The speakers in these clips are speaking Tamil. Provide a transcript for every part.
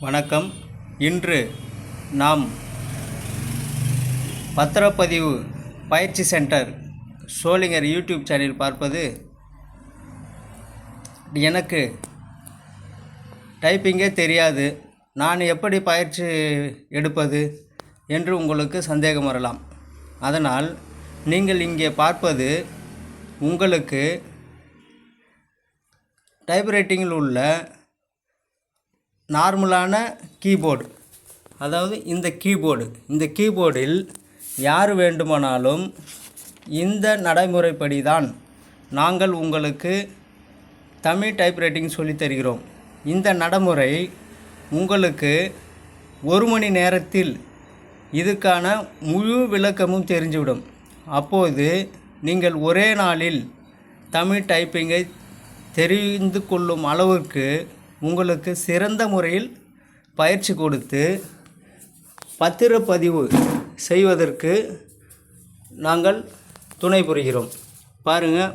வணக்கம். இன்று நாம் பத்திரப்பதிவு பயிற்சி சென்டர் சோளிங்கர் யூடியூப் சேனல் பார்ப்பது, எனக்கு டைப்பிங்கே தெரியாது, நான் எப்படி பயிற்சி எடுப்பது என்று உங்களுக்கு சந்தேகம் வரலாம். அதனால் நீங்கள் இங்கே பார்ப்பது உங்களுக்கு டைப்ரைட்டிங்கில் உள்ள நார்மலான கீபோர்டு. அதாவது இந்த கீபோர்டில் யார் வேண்டுமானாலும் இந்த நடைமுறைப்படி தான் நாங்கள் உங்களுக்கு தமிழ் டைப்ரைட்டிங் சொல்லித் தருகிறோம். இந்த நடைமுறை உங்களுக்கு 1 மணி நேரத்தில் இதுக்கான முழு விளக்கமும் தெரிஞ்சுவிடும். அப்போது நீங்கள் ஒரே நாளில் தமிழ் டைப்பிங்கை தெரிந்து கொள்ளும் அளவுக்கு உங்களுக்கு சிறந்த முறையில் பயிற்சி கொடுத்து பத்திரப்பதிவு செய்வதற்கு நாங்கள் துணை புரிகிறோம். பாருங்கள்,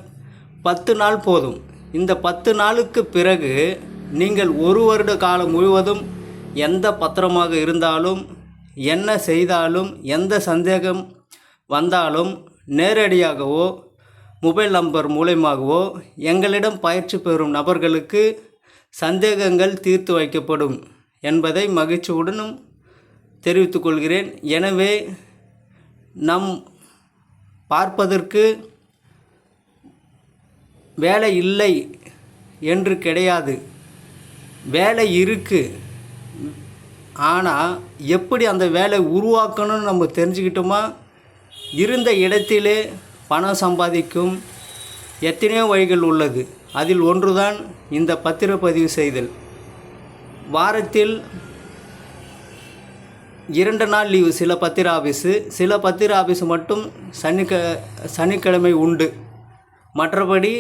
10 நாள் போதும். இந்த 10 நாளுக்கு பிறகு நீங்கள் 1 வருட காலம் முழுவதும் எந்த பத்திரமாக இருந்தாலும், என்ன செய்தாலும், எந்த சந்தேகம் வந்தாலும் நேரடியாகவோ மொபைல் நம்பர் மூலமாகவோ எங்களிடம் பயிற்சி பெறும் நபர்களுக்கு சந்தேகங்கள் தீர்த்து வைக்கப்படும் என்பதை மகிழ்ச்சியுடனும் தெரிவித்துக் கொள்கிறேன். எனவே நம் பார்ப்பதற்கு வேலை இல்லை என்று கிடையாது, வேலை இருக்குது. ஆனால் எப்படி அந்த வேலை உருவாக்கணும்னு நம்ம தெரிஞ்சுக்கிட்டோமா, இருந்த இடத்திலே பணம் சம்பாதிக்கும் எத்தனையோ வழிகள் உள்ளது. அதில் ஒன்றுதான் இந்த பத்திரப்பதிவு செய்தல். வாரத்தில் 2 நாள் லீவு சில பத்திர ஆஃபீஸு மட்டும் சனிக்கிழமை உண்டு. மற்றபடி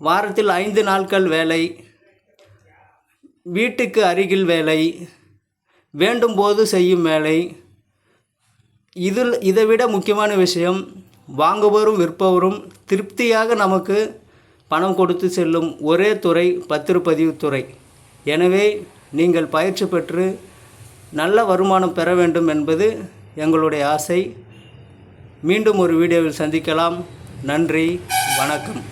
வாரத்தில் 5 நாட்கள் வேலை, வீட்டுக்கு அருகில் வேலை, வேண்டும்போது செய்யும் வேலை. இதைவிட முக்கியமான விஷயம், வாங்குபவரும் விற்பவரும் திருப்தியாக நமக்கு பணம் கொடுத்து செல்லும் ஒரே துறை பத்திரப்பதிவு துறை. எனவே நீங்கள் பயிற்சி பெற்று நல்ல வருமானம் பெற வேண்டும் என்பது எங்களுடைய ஆசை. மீண்டும் ஒரு வீடியோவில் சந்திக்கலாம். நன்றி, வணக்கம்.